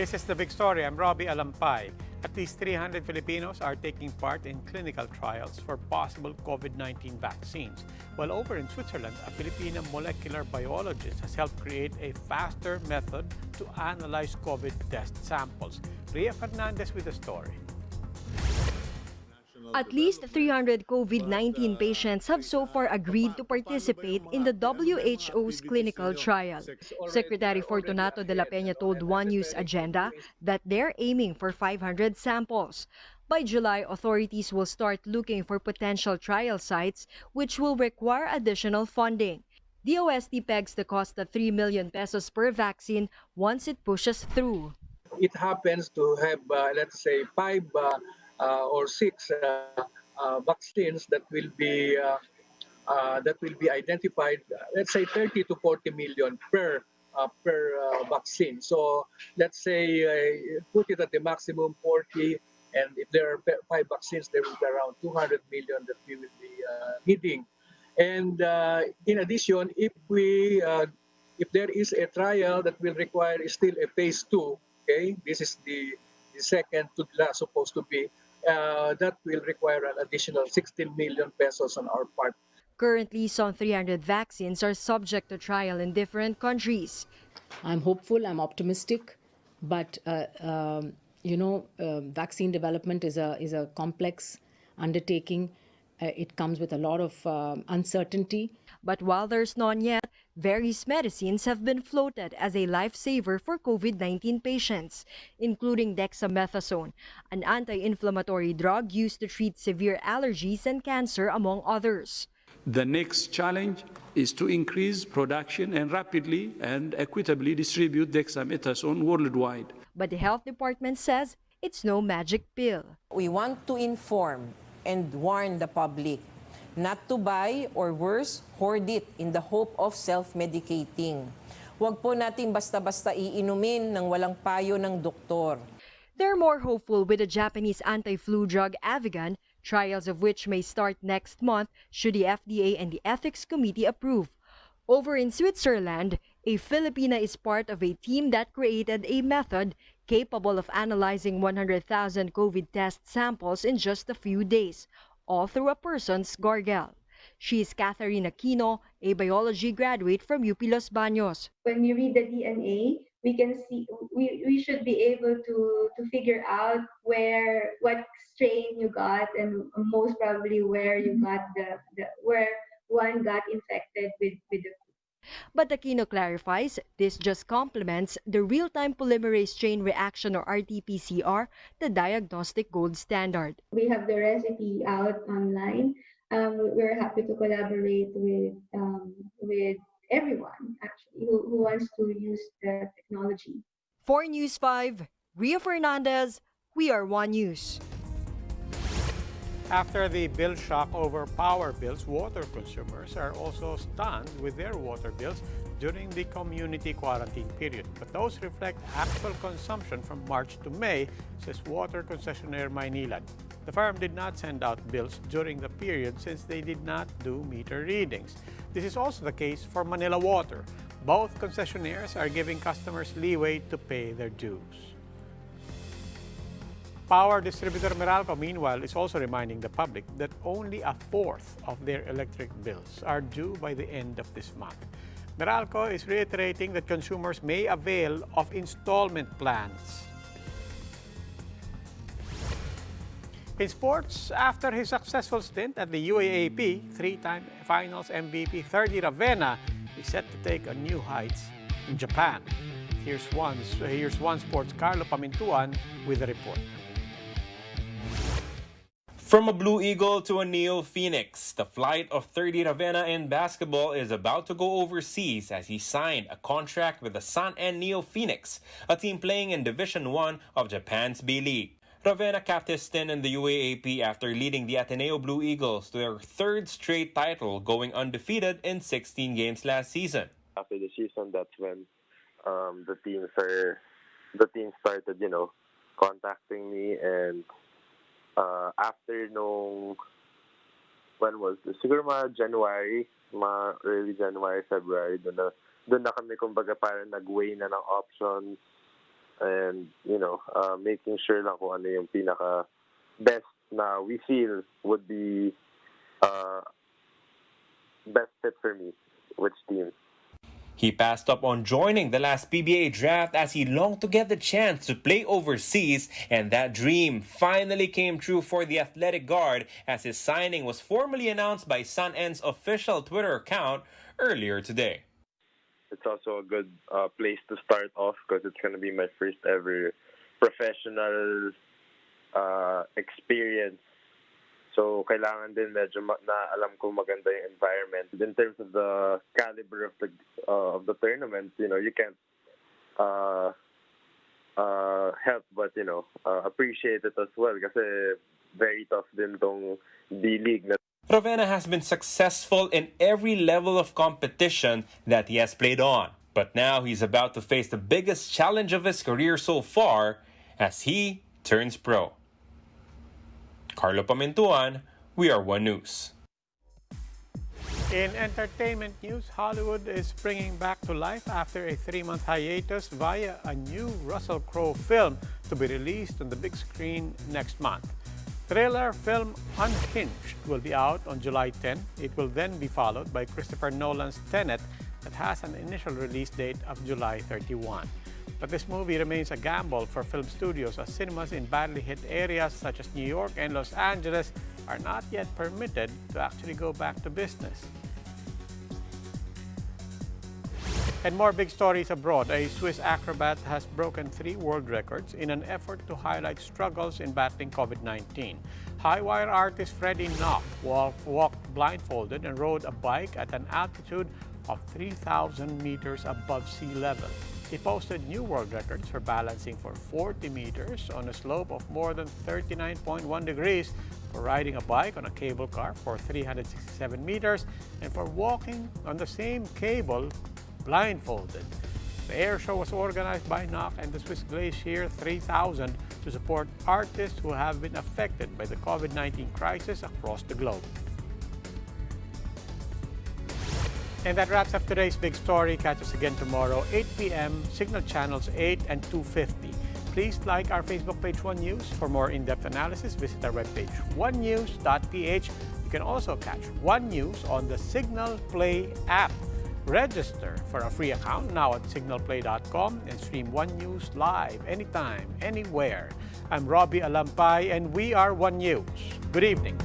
This is the big story. I'm Robbie Alampay. At least 300 Filipinos are taking part in clinical trials for possible COVID-19 vaccines. While over in Switzerland, a Filipino molecular biologist has helped create a faster method to analyze COVID test samples. Ria Fernandez with the story. At least 300 COVID-19 patients have so far agreed to participate in the WHO's clinical trial. Secretary Fortunato de la Peña told One News Agenda that they're aiming for 500 samples. By July, authorities will start looking for potential trial sites, which will require additional funding. DOST pegs the cost at 3 million pesos per vaccine once it pushes through. It happens to have, let's say, five or six vaccines that will be identified. Let's say 30 to 40 million per vaccine. So let's say put it at the maximum 40, and if there are five vaccines, there will be around 200 million that we will be needing. And in addition, if there is a trial that will require still a phase 2, okay, this is the second to the last supposed to be, that will require an additional 16 million pesos on our part. Currently, some 300 vaccines are subject to trial in different countries. I'm hopeful, I'm optimistic, but vaccine development is a complex undertaking. It comes with a lot of uncertainty. But while there's none yet, various medicines have been floated as a lifesaver for COVID-19 patients, including dexamethasone, an anti-inflammatory drug used to treat severe allergies and cancer, among others. The next challenge is to increase production and rapidly and equitably distribute dexamethasone worldwide. But the health department says it's no magic pill. We want to inform and warn the public not to buy or worse, hoard it in the hope of self-medicating. Huwag po natin basta-basta iinumin ng walang payo ng doktor. They're more hopeful with the Japanese anti-flu drug Avigan, trials of which may start next month should the FDA and the Ethics Committee approve. Over in Switzerland, a Filipina is part of a team that created a method capable of analyzing 100,000 COVID test samples in just a few days, all through a person's gargle. She is Catherine Aquino, a biology graduate from UP Los Baños. When we read the DNA, we can see we should be able to figure out what strain you got, and most probably where you got where one got infected with the flu. But Aquino clarifies this just complements the real-time polymerase chain reaction, or RT-PCR, the diagnostic gold standard. We have the recipe out online. We're happy to collaborate with everyone actually who wants to use the technology. For News 5, Ria Fernandez, we are One News. After the bill shock over power bills, water consumers are also stunned with their water bills during the community quarantine period. But those reflect actual consumption from March to May, says water concessionaire Maynilad. The firm did not send out bills during the period since they did not do meter readings. This is also the case for Manila Water. Both concessionaires are giving customers leeway to pay their dues. Power distributor Meralco, meanwhile, is also reminding the public that only a fourth of their electric bills are due by the end of this month. Meralco is reiterating that consumers may avail of installment plans. In sports, after his successful stint at the UAAP, three-time finals MVP Thirdy Ravena is set to take a new heights in Japan. Here's One Sports' Carlo Pamintuan with the report. From a Blue Eagle to a Neo Phoenix, the flight of Thirdy Ravena in basketball is about to go overseas as he signed a contract with the San'en Neo Phoenix, a team playing in Division 1 of Japan's B-League. Ravena capped his stint in the UAAP after leading the Ateneo Blue Eagles to their third straight title, going undefeated in 16 games last season. After the season, that's when the team started, contacting me, and after when was this? Siguro January, early January, February, doon na kami kumbaga parang nag-weigh na ng options and making sure lang kung ano yung pinaka best na we feel would be best fit for me, which team. He passed up on joining the last PBA draft as he longed to get the chance to play overseas, and that dream finally came true for the athletic guard as his signing was formally announced by SunN's official Twitter account earlier today. It's also a good place to start off because it's going to be my first ever professional experience. So, kailangan din medyo na alam ko maganda yung environment. In terms of the caliber of the tournament, you can't help but appreciate it as well kasi very tough din tong D-League. Ravenna has been successful in every level of competition that he has played on. But now he's about to face the biggest challenge of his career so far as he turns pro. Carlo Pamintuan, We Are One News. In entertainment news, Hollywood is bringing back to life after a 3-month hiatus via a new Russell Crowe film to be released on the big screen next month. Thriller film Unhinged will be out on July 10. It will then be followed by Christopher Nolan's Tenet that has an initial release date of July 31. But this movie remains a gamble for film studios as cinemas in badly hit areas such as New York and Los Angeles are not yet permitted to actually go back to business. And more big stories abroad. A Swiss acrobat has broken 3 world records in an effort to highlight struggles in battling COVID-19. High-wire artist Freddie Knock walked blindfolded and rode a bike at an altitude of 3,000 meters above sea level. He posted new world records for balancing for 40 meters on a slope of more than 39.1 degrees, for riding a bike on a cable car for 367 meters, and for walking on the same cable blindfolded. The air show was organized by Knock and the Swiss Glacier 3000 to support artists who have been affected by the COVID-19 crisis across the globe. And that wraps up today's big story. Catch us again tomorrow, 8 p.m., Signal Channels 8 and 250. Please like our Facebook page, One News. For more in-depth analysis, visit our webpage, onenews.ph. You can also catch One News on the Signal Play app. Register for a free account now at signalplay.com and stream One News live anytime, anywhere. I'm Robbie Alampay, and we are One News. Good evening.